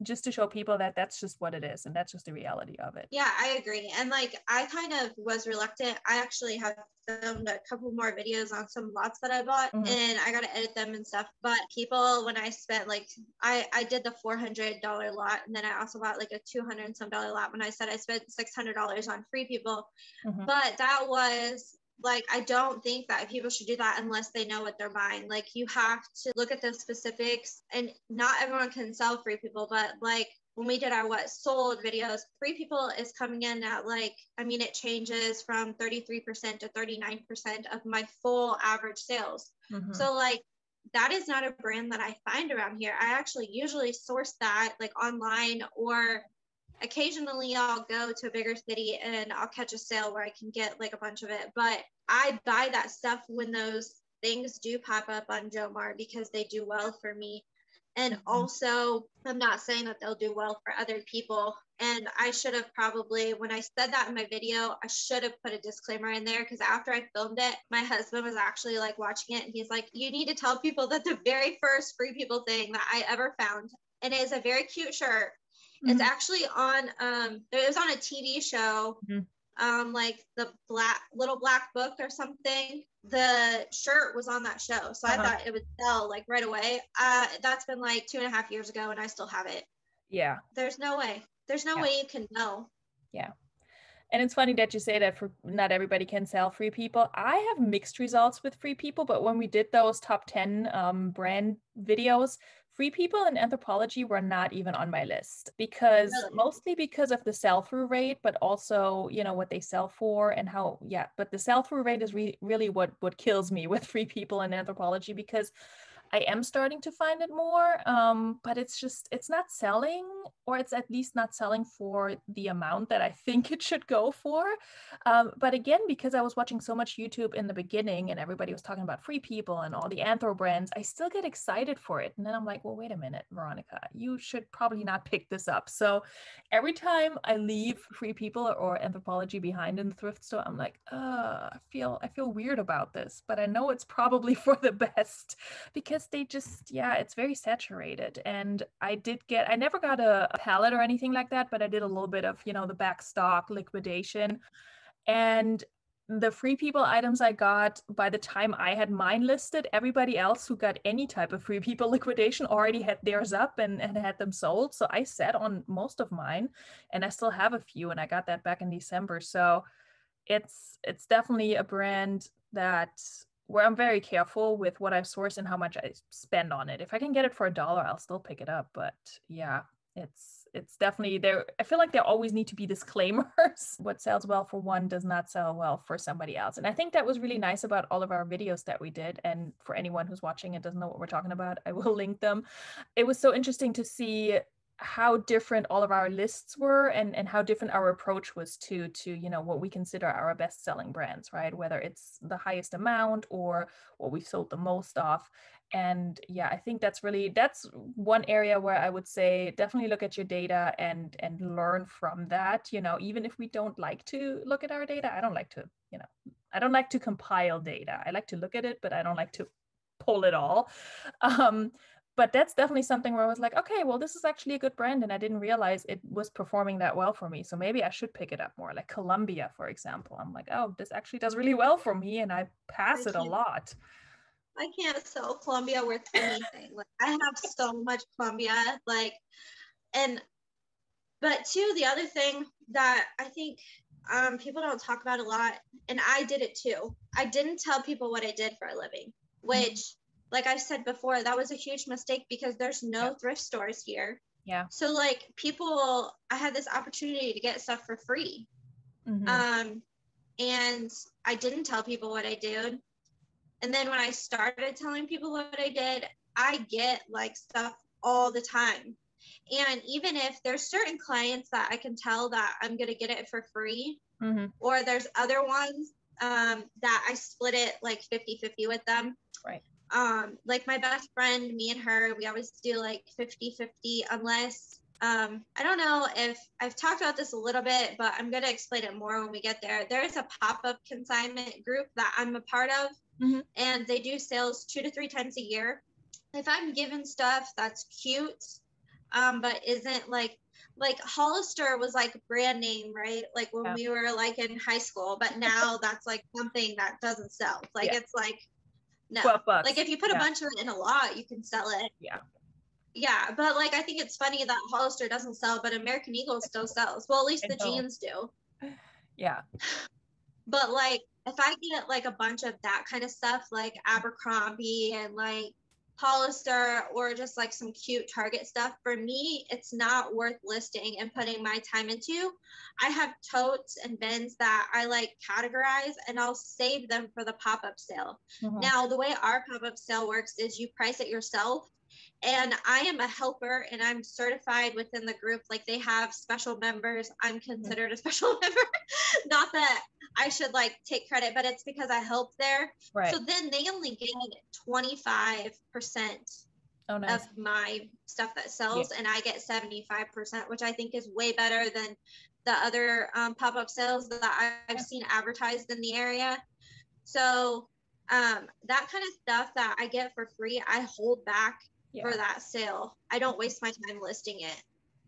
just to show people that that's just what it is. And that's just the reality of it. Yeah, I agree. And like, I kind of was reluctant. I actually have filmed a couple more videos on some lots that I bought, and I got to edit them and stuff. But people, when I spent like, I did the $400 lot, and then I also bought like a $200 and some dollar lot when I said I spent $600 on Free People. But that was like, I don't think that people should do that unless they know what they're buying. Like, you have to look at the specifics, and not everyone can sell Free People, but like, when we did our what sold videos, Free People is coming in at like, I mean, it changes from 33% to 39% of my full average sales. So like, that is not a brand that I find around here. I actually usually source that like online, or occasionally I'll go to a bigger city and I'll catch a sale where I can get like a bunch of it. But I buy that stuff when those things do pop up on Jomar, because they do well for me. And also, I'm not saying that they'll do well for other people. And I should have probably, when I said that in my video, I should have put a disclaimer in there, because after I filmed it, my husband was actually like watching it, and he's like, you need to tell people that the very first Free People thing that I ever found, and it is a very cute shirt. It's actually on, it was on a TV show, like the Little Black Book or something. The shirt was on that show. So I thought it would sell like right away. That's been like 2.5 years ago, and I still have it. Yeah. There's no way. There's no way you can know. Yeah. And it's funny that you say that for not everybody can sell Free People. I have mixed results with Free People, but when we did those top 10 brand videos, Free People and Anthropologie were not even on my list, because mostly because of the sell-through rate, but also, you know, what they sell for and how, but the sell-through rate is really what kills me with Free People and Anthropologie, because I am starting to find it more, but it's not selling, or it's at least not selling for the amount that I think it should go for. But again, because I was watching so much YouTube in the beginning and everybody was talking about Free People and all the Anthro brands, I still get excited for it. And then I'm like, well, wait a minute, Veronika, you should probably not pick this up. So every time I leave Free People or Anthropologie behind in the thrift store, I'm like, I feel weird about this, but I know it's probably for the best, because they just, it's very saturated. And I never got a pallet or anything like that, but I did a little bit of, you know, the back stock liquidation. And the Free People items I got, by the time I had mine listed, everybody else who got any type of Free People liquidation already had theirs up and had them sold. So I sat on most of mine, and I still have a few, and I got that back in December. So it's definitely a brand where I'm very careful with what I source and how much I spend on it. If I can get it for $1, I'll still pick it up. But yeah, it's definitely there. I feel like there always need to be disclaimers. What sells well for one does not sell well for somebody else. And I think that was really nice about all of our videos that we did. And for anyone who's watching and doesn't know what we're talking about, I will link them. It was so interesting to see how different all of our lists were, and how different our approach was to, you know, what we consider our best selling brands, right? Whether it's the highest amount or what we've sold the most of. And I think that's one area where I would say definitely look at your data and learn from that. You know, even if we don't like to look at our data, I don't like to compile data. I like to look at it, but I don't like to pull it all. But that's definitely something where I was like, okay, well, this is actually a good brand, and I didn't realize it was performing that well for me. So maybe I should pick it up more. Like Columbia, for example. I'm like, oh, this actually does really well for me, and I pass it a lot. I can't sell Columbia worth anything. Like, I have so much Columbia, but too, the other thing that I think people don't talk about a lot, and I did it too. I didn't tell people what I did for a living, which, like I said before, that was a huge mistake, because there's no thrift stores here. Yeah. So like, I had this opportunity to get stuff for free. And I didn't tell people what I did. And then when I started telling people what I did, I get like stuff all the time. And even if there's certain clients that I can tell that I'm going to get it for free, or there's other ones that I split it like 50-50 with them. Right. Like my best friend, me and her, we always do like 50-50, unless, I don't know if I've talked about this a little bit, but I'm going to explain it more when we get there. There's a pop-up consignment group that I'm a part of. and they do sales 2 to 3 times a year. If I'm given stuff that's cute, but isn't like Hollister was like a brand name, right? Like when we were like in high school, but now that's like something that doesn't sell. Like it's like, no, $12. Like if you put a bunch of it in a lot, you can sell it. Yeah, but like I think it's funny that Hollister doesn't sell, but American Eagle still sells. Well, at least the jeans do. Yeah. But like if I get like a bunch of that kind of stuff, like Abercrombie and like Hollister, or just like some cute Target stuff, for me, it's not worth listing and putting my time into. I have totes and bins that I like categorize, and I'll save them for the pop-up sale. Now, the way our pop-up sale works is you price it yourself. And I am a helper, and I'm certified within the group. Like they have special members. I'm considered a special member. Not that I should like take credit, but it's because I help there. Right. So then they only get 25% of my stuff that sells, and I get 75%, which I think is way better than the other pop-up sales that I've seen advertised in the area. So that kind of stuff that I get for free, I hold back for that sale. I don't waste my time listing it.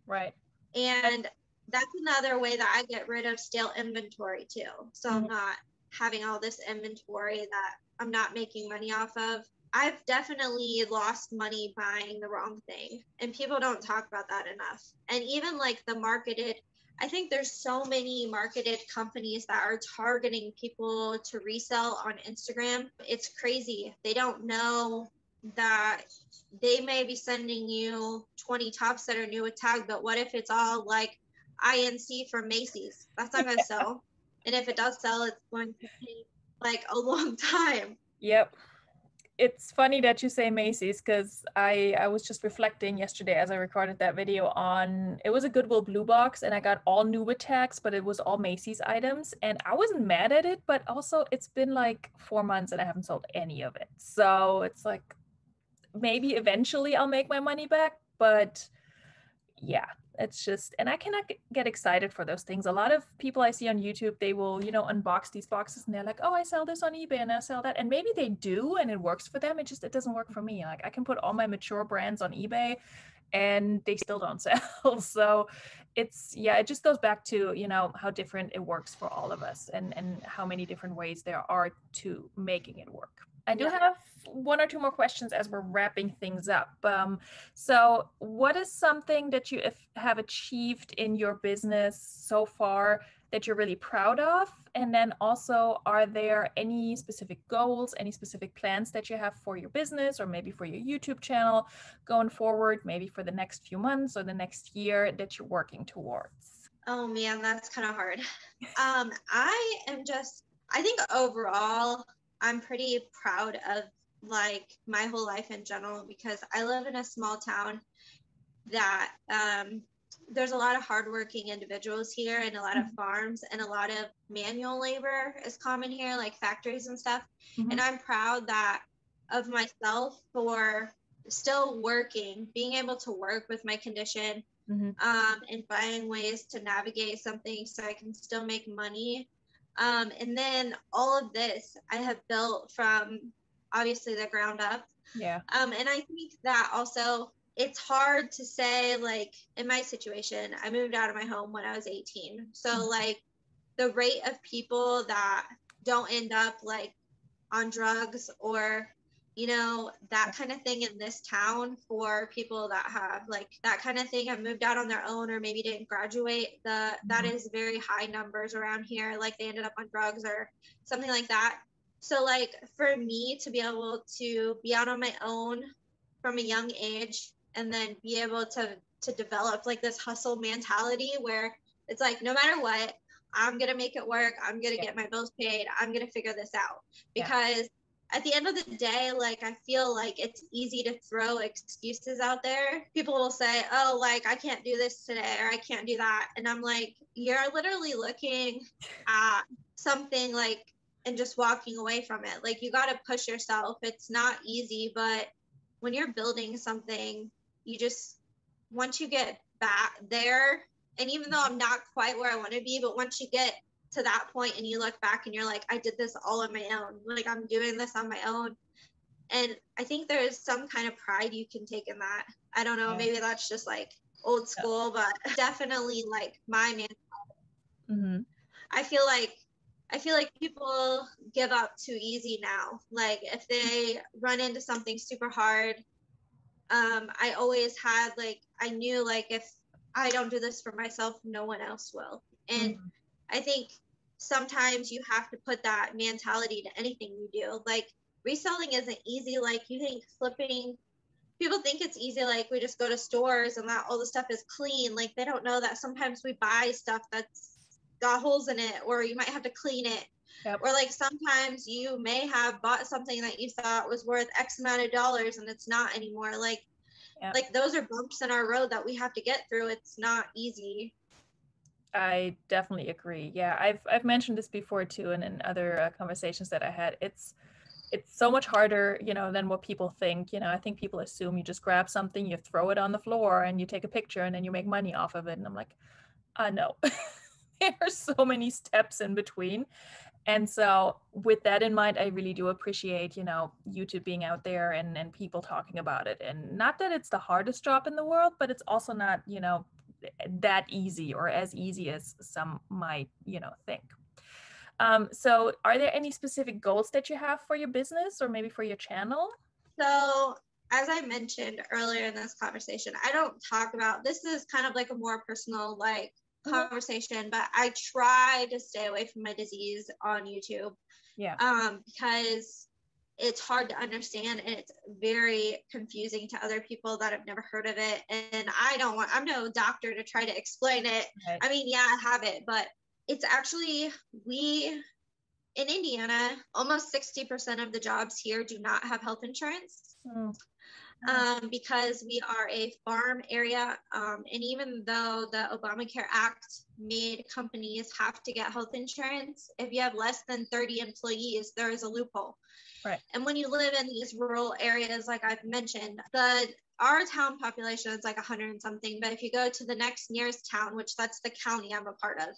Right. And that's another way that I get rid of stale inventory too. So I'm not having all this inventory that I'm not making money off of. I've definitely lost money buying the wrong thing, and people don't talk about that enough. And even like the marketed, I think there's so many marketed companies that are targeting people to resell on Instagram. It's crazy. They don't know that they may be sending you 20 tops that are new with tag, but what if it's all like INC from Macy's? That's not going to sell. And if it does sell, it's going to take like a long time. Yep. It's funny that you say Macy's, because I was just reflecting yesterday as I recorded that video on, it was a Goodwill Blue Box, and I got all new with tags, but it was all Macy's items, and I wasn't mad at it, but also it's been like 4 months and I haven't sold any of it. So it's like, maybe eventually I'll make my money back, but yeah, it's just, and I cannot get excited for those things. A lot of people I see on YouTube, they will, you know, unbox these boxes and they're like, oh, I sell this on eBay and I sell that. And maybe they do and it works for them. It doesn't work for me. Like I can put all my mature brands on eBay and they still don't sell. So it's, yeah, it just goes back to, you know, how different it works for all of us, and how many different ways there are to making it work. I do have 1 or 2 more questions as we're wrapping things up. So what is something that you have achieved in your business so far that you're really proud of? And then also, are there any specific goals, any specific plans that you have for your business, or maybe for your YouTube channel going forward, maybe for the next few months or the next year that you're working towards? Oh man, that's kind of hard. I think overall, I'm pretty proud of like my whole life in general, because I live in a small town that there's a lot of hardworking individuals here, and a lot of farms, and a lot of manual labor is common here, like factories and stuff. And I'm proud of myself for still working, being able to work with my condition, and finding ways to navigate something so I can still make money. And then all of this I have built from obviously the ground up. Yeah. And I think that also it's hard to say, like in my situation, I moved out of my home when I was 18. So like the rate of people that don't end up like on drugs or, you know, that kind of thing in this town, for people that have like that kind of thing, have moved out on their own or maybe didn't graduate, that is very high numbers around here. Like they ended up on drugs or something like that. So like for me to be able to be out on my own from a young age, and then be able to develop like this hustle mentality where it's like, no matter what, I'm going to make it work. I'm going to get my bills paid. I'm going to figure this out. Because at the end of the day, like, I feel like it's easy to throw excuses out there. People will say, oh, like, I can't do this today, or I can't do that. And I'm like, you're literally looking at something like, and just walking away from it. Like, you got to push yourself. It's not easy, but when you're building something, you just, once you get back there, and even though I'm not quite where I want to be, but once you get to that point and you look back and you're like, I did this all on my own. Like, I'm doing this on my own. And I think there's some kind of pride you can take in that. I don't know, maybe that's just like old school, but definitely like my man. Mm-hmm. I feel like people give up too easy now. Like if they run into something super hard, I always had like, I knew like if I don't do this for myself, no one else will. And I think sometimes you have to put that mentality to anything you do. Like reselling isn't easy. Like you think people think it's easy. Like we just go to stores and that all the stuff is clean. Like they don't know that sometimes we buy stuff that's got holes in it, or you might have to clean it. Yep. Or like sometimes you may have bought something that you thought was worth X amount of dollars and it's not anymore. Like, like those are bumps in our road that we have to get through. It's not easy. I definitely agree. Yeah, I've mentioned this before too, and in other conversations that I had. It's so much harder, you know, than what people think. You know, I think people assume you just grab something, you throw it on the floor, and you take a picture, and then you make money off of it. And I'm like, no. There are so many steps in between. And so with that in mind, I really do appreciate, you know, YouTube being out there and people talking about it. And not that it's the hardest job in the world, but it's also not, you know, that easy or as easy as some might, you know, think. So are there any specific goals that you have for your business or maybe for your channel? So as I mentioned earlier in this conversation, I don't talk about, this is kind of like a more personal, like, conversation, but I try to stay away from my disease on YouTube. Yeah. Because it's hard to understand and it's very confusing to other people that have never heard of it. And I'm no doctor to try to explain it. Right. I mean, yeah, I have it, but it's actually, in Indiana, almost 60% of the jobs here do not have health insurance. Because we are a farm area. And even though the Obamacare Act made companies have to get health insurance, if you have less than 30 employees, there is a loophole. Right. And when you live in these rural areas, like I've mentioned, our town population is like 100 and something. But if you go to the next nearest town, which that's the county I'm a part of,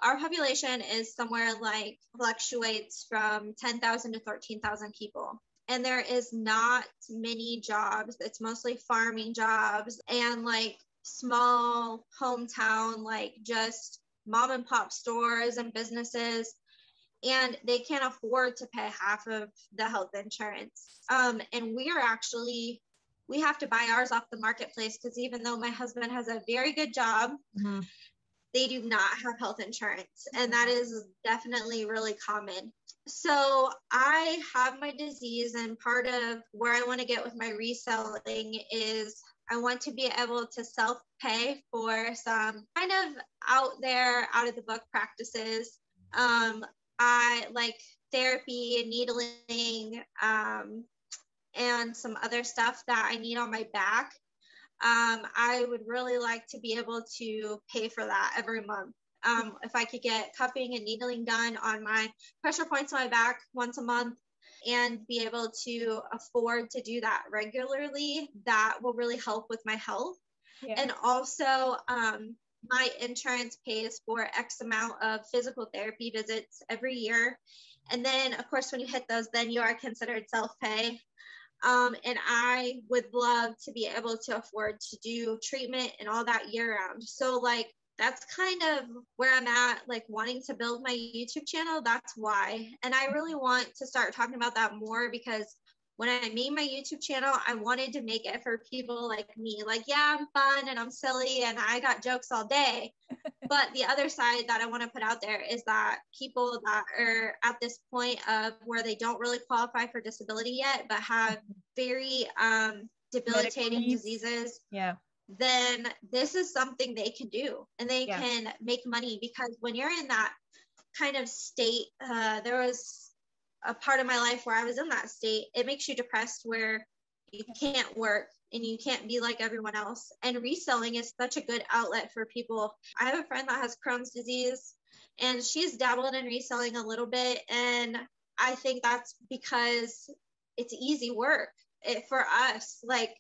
our population is somewhere like fluctuates from 10,000 to 13,000 people. And there is not many jobs. It's mostly farming jobs and like small hometown, like just mom and pop stores and businesses. And they can't afford to pay half of the health insurance. And we have to buy ours off the marketplace because even though my husband has a very good job, they do not have health insurance. And that is definitely really common. So I have my disease, and part of where I want to get with my reselling is I want to be able to self-pay for some kind of out of the book practices. I like therapy and needling, and some other stuff that I need on my back. I would really like to be able to pay for that every month. If I could get cupping and needling done on my pressure points on my back once a month and be able to afford to do that regularly, that will really help with my health. Yeah. And also, my insurance pays for X amount of physical therapy visits every year. And then, of course, when you hit those, then you are considered self-pay. And I would love to be able to afford to do treatment and all that year round. So like, that's kind of where I'm at, like wanting to build my YouTube channel. That's why. And I really want to start talking about that more because when I made my YouTube channel, I wanted to make it for people like me. Like, yeah, I'm fun and I'm silly and I got jokes all day. But the other side that I want to put out there is that people that are at this point of where they don't really qualify for disability yet, but have very debilitating diseases. Yeah. Then this is something they can do and they can make money, because when you're in that kind of state, there was a part of my life where I was in that state. It makes you depressed where you can't work and you can't be like everyone else. And reselling is such a good outlet for people. I have a friend that has Crohn's disease and she's dabbled in reselling a little bit. And I think that's because it's easy work for us, like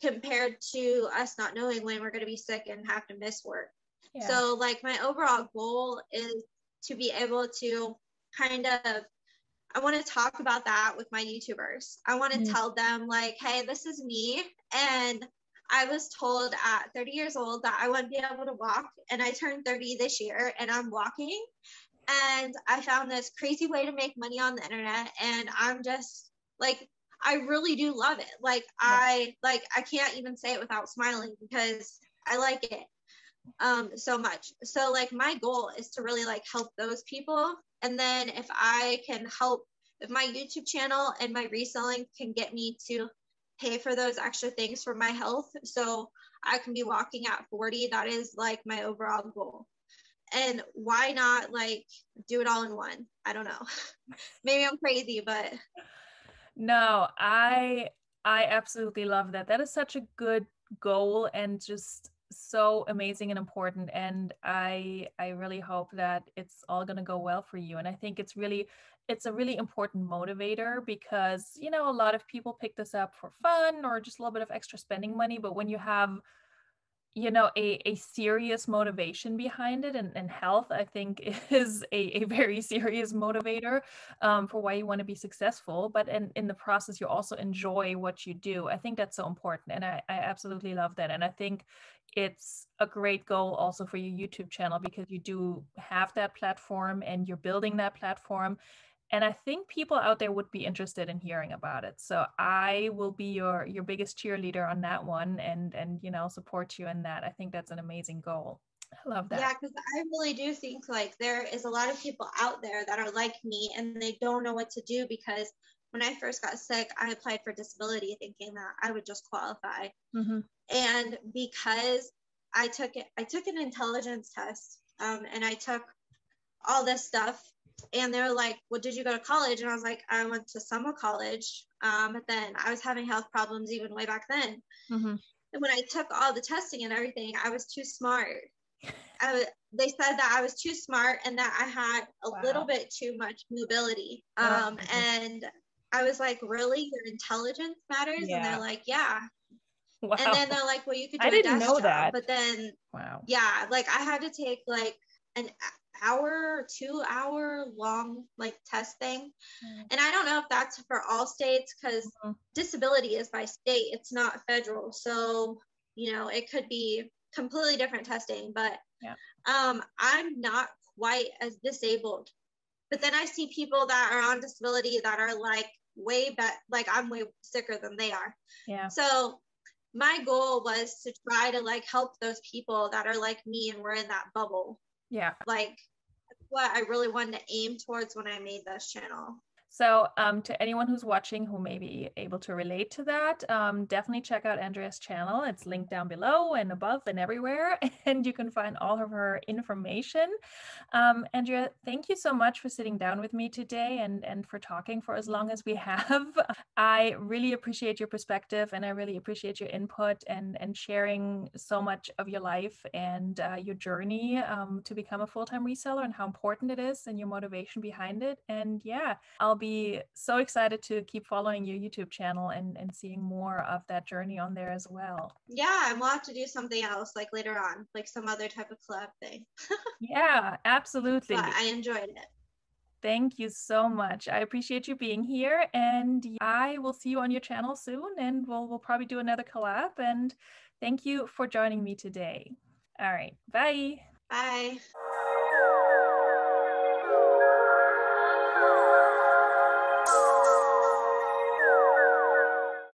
compared to us not knowing when we're going to be sick and have to miss work. Yeah. So like my overall goal is to be able to kind of, I want to talk about that with my YouTubers. I want to tell them like, hey, this is me. And I was told at 30 years old that I wouldn't be able to walk. And I turned 30 this year and I'm walking. And I found this crazy way to make money on the internet. And I'm just like, I really do love it. Like, I can't even say it without smiling because I like it so much. So like my goal is to really like help those people. And then if I can help, if my YouTube channel and my reselling can get me to pay for those extra things for my health, so I can be walking at 40, that is like my overall goal. And why not like do it all in one? I don't know. Maybe I'm crazy, but no, I absolutely love that. That is such a good goal and just so amazing and important. And I really hope that it's all going to go well for you. And I think it's a really important motivator because, you know, a lot of people pick this up for fun or just a little bit of extra spending money. But when you have, you know, a serious motivation behind it, and health, I think, is a very serious motivator for why you want to be successful. But in the process, you also enjoy what you do. I think that's so important. And I absolutely love that. And I think it's a great goal also for your YouTube channel because you do have that platform and you're building that platform. And I think people out there would be interested in hearing about it. So I will be your biggest cheerleader on that one and you know, support you in that. I think that's an amazing goal. I love that. Yeah, because I really do think like there is a lot of people out there that are like me and they don't know what to do because when I first got sick, I applied for disability thinking that I would just qualify. And because I took an intelligence test and I took all this stuff. And they were like, well, did you go to college? And I was like, I went to summer college. But then I was having health problems even way back then. And when I took all the testing and everything, I was too smart. They said that I was too smart and that I had a little bit too much mobility. And I was like, really? Your intelligence matters? And they're like, yeah. Wow. And then they're like, well, you could do a desk job. That. But then, yeah, like I had to take like an hour, 2 hour long like test thing. And I don't know if that's for all states because disability is by state, it's not federal. So, you know, it could be completely different testing, but I'm not quite as disabled. But then I see people that are on disability that are like way better, like I'm way sicker than they are. Yeah. So my goal was to try to like help those people that are like me and we're in that bubble. Yeah. Like what I really wanted to aim towards when I made this channel. So to anyone who's watching who may be able to relate to that, definitely check out Andrea's channel. It's linked down below and above and everywhere, and you can find all of her information. Andrea, thank you so much for sitting down with me today and for talking for as long as we have. I really appreciate your perspective and I really appreciate your input and sharing so much of your life and your journey to become a full-time reseller and how important it is and your motivation behind it. And yeah, I'll be so excited to keep following your YouTube channel and seeing more of that journey on there as well. Yeah, and we'll have to do something else like later on, like some other type of collab thing. Yeah, absolutely. But I enjoyed it. Thank you so much. I appreciate you being here and I will see you on your channel soon and we'll probably do another collab, and thank you for joining me today. All right, bye. Bye.